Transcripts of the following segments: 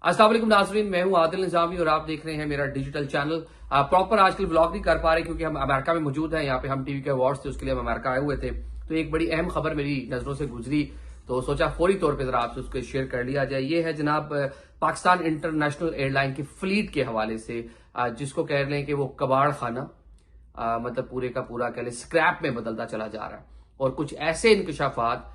अस्सलाम वालेकुम नाज़रीन, मैं हूं आदिल निजामी और आप देख रहे हैं मेरा डिजिटल चैनल। प्रॉपर आजकल व्लॉग नहीं कर पा रहे क्योंकि हम अमेरिका में मौजूद हैं। यहाँ पे हम टीवी के अवार्ड्स थे, उसके लिए हम अमेरिका आए हुए थे। तो एक बड़ी अहम खबर मेरी नजरों से गुजरी तो सोचा फौरी तौर पर जरा आपसे उसको शेयर कर लिया जाए। ये है जनाब पाकिस्तान इंटरनेशनल एयरलाइन की फ्लीट के हवाले से, जिसको कह रहे हैं कि वो कबाड़ खाना मतलब पूरे का पूरा कह लें स्क्रैप में बदलता चला जा रहा है। और कुछ ऐसे इंकशाफात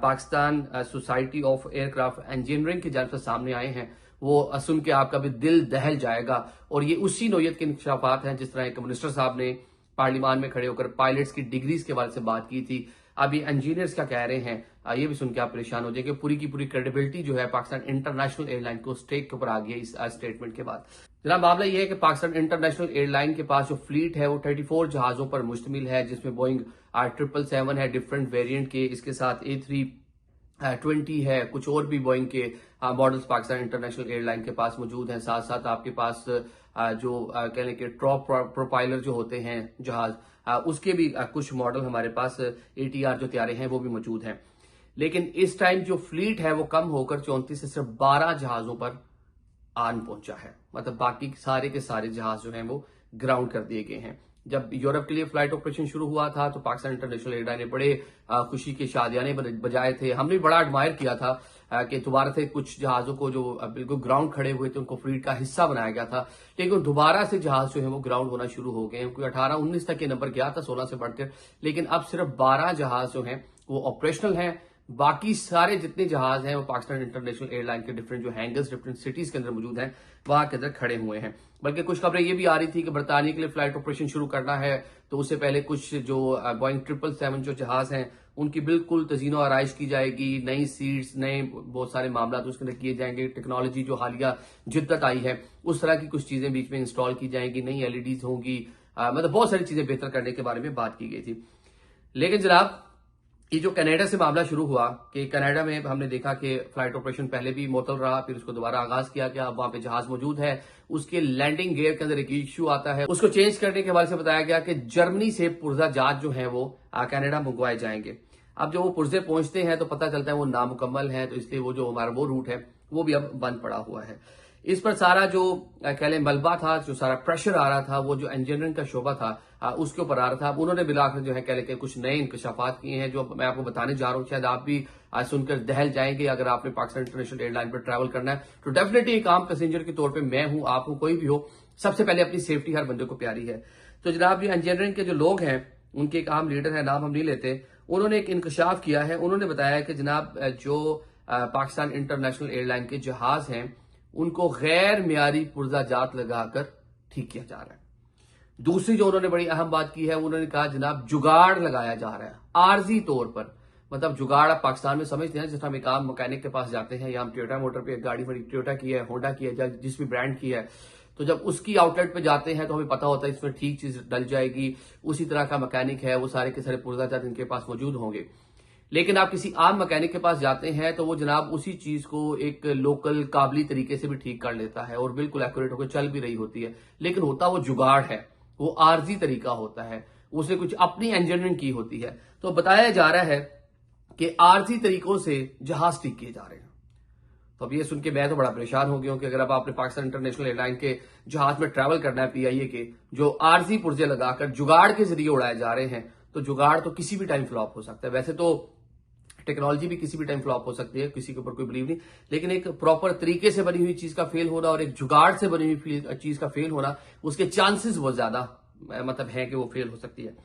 Pakistan society of aircraft engineering की जानब से सामने आए हैं, वो सुन के आपका भी दिल दहल जाएगा। और ये उसी नोयत के इंकशाफात हैं जिस तरह एक मिनिस्टर साहब ने पार्लियामान में खड़े होकर पायलट्स की डिग्रीज के बारे में बात की थी। अब ये इंजीनियर्स क्या कह रहे हैं, ये भी सुन के आप परेशान हो जाएंगे। पूरी की पूरी क्रेडिबिलिटी जो है पाकिस्तान इंटरनेशनल एयरलाइन को स्टेक के ऊपर आ गई है इस स्टेटमेंट के बाद। जनाब मामला यह है कि पाकिस्तान इंटरनेशनल एयरलाइन के पास जो फ्लीट है वो 34 जहाजों पर मुश्तमिल है, जिसमें बोइंग 777 है डिफरेंट वेरिएंट के, इसके साथ A320 है, कुछ और भी बोइंग के मॉडल्स पाकिस्तान इंटरनेशनल एयरलाइन के पास मौजूद हैं। साथ साथ आपके पास जो कह लें कि टॉप प्रोपाइलर जो होते हैं जहाज, उसके भी कुछ मॉडल हमारे पास ATR जो तैयारे हैं वो भी मौजूद हैं। लेकिन इस टाइम जो फ्लीट है वो कम होकर 34 से सिर्फ 12 जहाजों पर आन पहुंचा है। मतलब बाकी सारे के सारे जहाज जो हैं वो ग्राउंड कर दिए गए हैं। जब यूरोप के लिए फ्लाइट ऑपरेशन शुरू हुआ था तो पाकिस्तान इंटरनेशनल एयरलाइन ने बड़े खुशी के शादियाने बजाए थे। हमने भी बड़ा एडमायर किया था कि दोबारा से कुछ जहाजों को जो बिल्कुल ग्राउंड खड़े हुए थे उनको फ्लीट का हिस्सा बनाया गया था। लेकिन दोबारा से जहाज जो है वो ग्राउंड होना शुरू हो गए हैं। कोई 18-19 तक के नंबर गया था 16 से बढ़कर, लेकिन अब सिर्फ 12 जहाज जो हैं वो ऑपरेशनल हैं। बाकी सारे जितने जहाज हैं वो पाकिस्तान इंटरनेशनल एयरलाइन के डिफरेंट जो हैंगर्स डिफरेंट सिटीज के अंदर मौजूद हैं वहां के अंदर खड़े हुए हैं। बल्कि कुछ खबरें ये भी आ रही थी कि बरतानिया के लिए फ्लाइट ऑपरेशन शुरू करना है तो उससे पहले कुछ जो बोइंग 777 जो जहाज हैं उनकी बिल्कुल तजीनो आराइश की जाएगी, नई सीट्स, नए बहुत सारे मामला तो उसके अंदर किए जाएंगे। टेक्नोलॉजी जो हालिया जिद्दत आई है उस तरह की कुछ चीजें बीच में इंस्टॉल की जाएंगी, नई LEDs होंगी, मतलब बहुत सारी चीजें बेहतर करने के बारे में बात की गई थी। लेकिन जनाब ये जो कनाडा से मामला शुरू हुआ कि कनाडा में हमने देखा कि फ्लाइट ऑपरेशन पहले भी मुअत्तल रहा, फिर उसको दोबारा आगाज किया गया। अब वहां पे जहाज मौजूद है, उसके लैंडिंग गियर के अंदर एक इश्यू आता है, उसको चेंज करने के हवाले से बताया गया कि जर्मनी से पुर्जा जहाज जो है वो कनाडा मंगवाए जाएंगे। अब जो वो पुर्जे पहुंचते हैं तो पता चलता है वो नामुकम्मल है, तो इसलिए वो जो हमारा वो रूट है वो भी अब बंद पड़ा हुआ है। इस पर सारा जो कह लें मलबा था, जो सारा प्रेशर आ रहा था, वो जो इंजीनियरिंग का शोबा था उसके ऊपर आ रहा था। अब उन्होंने मिलाकर जो है कह लें कि कुछ नए इंकशाफात किए हैं जो मैं आपको बताने जा रहा हूं। शायद आप भी सुनकर दहल जाएंगे। अगर आपने पाकिस्तान इंटरनेशनल एयरलाइन पर ट्रैवल करना है तो डेफिनेटली एक आम पैसेंजर के तौर पर मैं हूं, आप हूं, कोई भी हो, सबसे पहले अपनी सेफ्टी हर बंदे को प्यारी है। तो जनाब ये इंजीनियरिंग के जो लोग हैं उनके एक अहम लीडर है, नाम हम नहीं लेते, उन्होंने एक इंकशाफ किया है। उन्होंने बताया कि जनाब जो पाकिस्तान इंटरनेशनल एयरलाइन के जहाज हैं उनको गैर मियारी पुर्जा जात लगाकर ठीक किया जा रहा है। दूसरी जो उन्होंने बड़ी अहम बात की है, उन्होंने कहा जनाब जुगाड़ लगाया जा रहा है आर्जी तौर पर। मतलब जुगाड़ आप पाकिस्तान में समझते हैं, जिस हम एक आम मैकेनिक के पास जाते हैं या हम टोयोटा मोटर पे गाड़ी बड़ी टोयोटा की है, होंडा की है, जिस भी ब्रांड की है, तो जब उसकी आउटलेट पे जाते हैं तो हमें पता होता है इसमें ठीक चीज डल जाएगी। उसी तरह का मैकेनिक है, वो सारे के सारे पुर्जा जात इनके पास मौजूद होंगे। लेकिन आप किसी आम मैकेनिक के पास जाते हैं तो वो जनाब उसी चीज को एक लोकल काबली तरीके से भी ठीक कर लेता है और बिल्कुल एक्यूरेट होकर चल भी रही होती है, लेकिन होता वो जुगाड़ है, वो आर्जी तरीका होता है, उसने कुछ अपनी इंजीनियरिंग की होती है। तो बताया जा रहा है कि आर्जी तरीकों से जहाज ठीक किए जा रहे हैं। तो अब ये सुन के मैं तो बड़ा परेशान हो गया हूं कि अगर अब आपने पाकिस्तान इंटरनेशनल एयरलाइन के जहाज में ट्रैवल करना है PIA के, जो आर्जी पुर्जे लगाकर जुगाड़ के जरिए उड़ाए जा रहे हैं, तो जुगाड़ तो किसी भी टाइम फ्लॉप हो सकता है। वैसे तो टेक्नोलॉजी भी किसी भी टाइम फ्लॉप हो सकती है, किसी के ऊपर कोई बिलीव नहीं, लेकिन एक प्रॉपर तरीके से बनी हुई चीज का फेल होना और एक जुगाड़ से बनी हुई चीज का फेल होना, उसके चांसेस बहुत ज्यादा मतलब है कि वो फेल हो सकती है।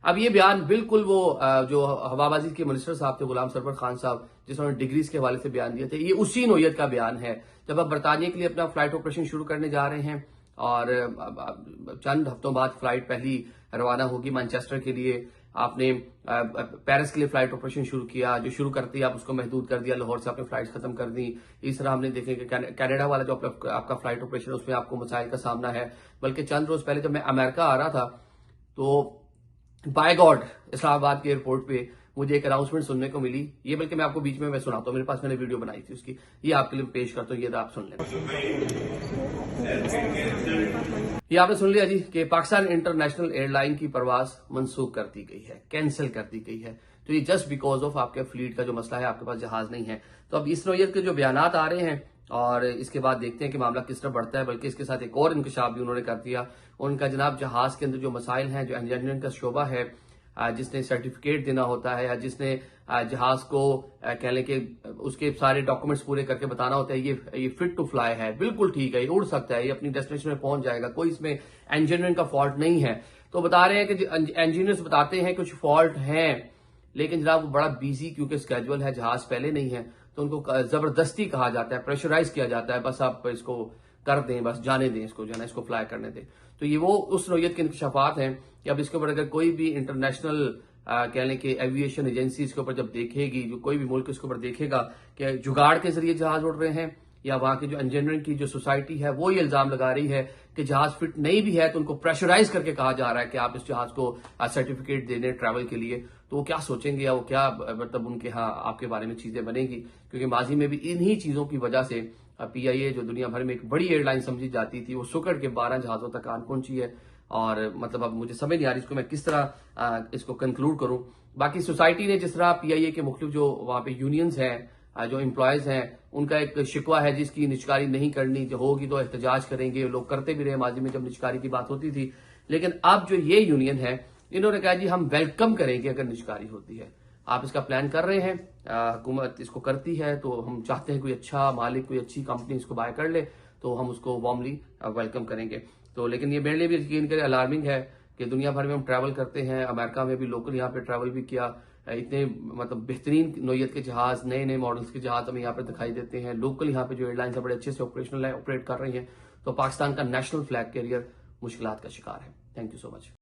अब ये बयान बिल्कुल वो जो हवाबाजी के मिनिस्टर साहब थे गुलाम सरवर खान साहब, जिन्होंने डिग्रीज के हवाले से बयान दिए थे, ये उसी नोयत का बयान है। जब आप बरतानिया के लिए अपना फ्लाइट ऑपरेशन शुरू करने जा रहे हैं और चंद हफ्तों बाद फ्लाइट पहली रवाना होगी मैनचेस्टर के लिए, आपने पेरिस के लिए फ्लाइट ऑपरेशन शुरू किया, जो शुरू करती है आप उसको महदूद कर दिया, लाहौर से आपने फ्लाइट खत्म कर दी। इस तरह हमने देखे कि कनाडा वाला जो आपका फ्लाइट ऑपरेशन उसमें आपको मसाइल का सामना है। बल्कि चंद रोज पहले जब मैं अमेरिका आ रहा था तो बाय गॉड इस्लामाबाद के एयरपोर्ट पे मुझे एक अनाउंसमेंट सुनने को मिली। ये बल्कि मैं आपको बीच में मैं सुनाता हूँ, मेरे पास मैंने वीडियो बनाई थी उसकी, ये आपके लिए पेश करता हूँ, ये आप सुन लें। ये आपने सुन लिया जी कि पाकिस्तान इंटरनेशनल एयरलाइन की परवाज मंसूख कर दी गई है, कैंसिल कर दी गई है। तो ये जस्ट बिकॉज ऑफ आपके फ्लीट का जो मसला है, आपके पास जहाज नहीं है। तो अब इस नोयत के जो बयान आ रहे हैं और इसके बाद देखते हैं कि मामला किस तरह बढ़ता है। बल्कि इसके साथ एक और इंकशाफ भी उन्होंने कर दिया। उनका जनाब जहाज के अंदर जो मसाइल हैं, जो इंजीनियरिंग का शोबा है, जिसने सर्टिफिकेट देना होता है या जिसने जहाज को कह लें कि उसके सारे डॉक्यूमेंट्स पूरे करके बताना होता है ये फिट टू फ्लाई है, बिल्कुल ठीक है, ये उड़ सकता है, ये अपनी डेस्टिनेशन में पहुंच जाएगा, कोई इसमें इंजीनियरिंग का फॉल्ट नहीं है। तो बता रहे हैं कि इंजीनियर्स बताते हैं कुछ फॉल्ट हैं, लेकिन जनाब वो बड़ा बिजी क्योंकि स्केड्यूल है, जहाज पहले नहीं है, तो उनको जबरदस्ती कहा जाता है, प्रेशराइज किया जाता है, बस आप इसको कर दें, बस जाने दें, इसको जाना, इसको फ्लाई करने दें। तो ये वो उस नौयत के इंकशाफात हैं कि अब इसके ऊपर अगर कोई भी इंटरनेशनल कह लें कि एविएशन एजेंसी इसके ऊपर जब देखेगी, जो कोई भी मुल्क इसके ऊपर देखेगा कि जुगाड़ के जरिए जहाज उड़ रहे हैं, या वहां की जो इंजीनियरिंग की जो सोसाइटी है वो ये इल्जाम लगा रही है कि जहाज फिट नहीं भी है, तो उनको प्रेशराइज करके कहा जा रहा है कि आप इस जहाज को सर्टिफिकेट दे दें ट्रैवल के लिए, तो वो क्या सोचेंगे या वो क्या मतलब उनके यहाँ आपके बारे में चीजें बनेगी। क्योंकि माजी में भी इन्हीं चीजों की वजह से PIA जो दुनिया भर में एक बड़ी एयरलाइन समझी जाती थी, वो सुकड़ के 12 जहाजों तक आन पहुंची है। और मतलब अब मुझे समझ नहीं आ रही इसको मैं किस तरह इसको कंक्लूड करूं। बाकी सोसाइटी ने जिस तरह PIA के मुख्तलिफ जो वहां पे यूनियंस हैं, जो एम्प्लॉयज हैं, उनका एक शिकवा है जिसकी निचकारी नहीं करनी, जो होगी तो एहतजाज करेंगे, लोग करते भी रहे माजी में जब निचकारी की बात होती थी। लेकिन अब जो ये यूनियन है, इन्होंने कहा जी हम वेलकम करेंगे अगर निचकारी होती है, आप इसका प्लान कर रहे हैं, हुकूमत इसको करती है, तो हम चाहते हैं कोई अच्छा मालिक, कोई अच्छी कंपनी इसको बाय कर ले, तो हम उसको वार्मली वेलकम करेंगे। तो लेकिन ये मेरे लिए भी यकीन करें अलार्मिंग है कि दुनिया भर में हम ट्रैवल करते हैं, अमेरिका में भी लोकल यहाँ पे ट्रैवल भी किया, इतने मतलब बेहतरीन नौयत के जहाज, नए नए मॉडल्स के जहाज हमें यहाँ पे दिखाई देते हैं। लोकल यहाँ पे जो एयरलाइंस है बड़े अच्छे से ऑपरेट कर रही हैं। तो पाकिस्तान का नेशनल फ्लैग कैरियर मुश्किलात का शिकार है। Thank you so much.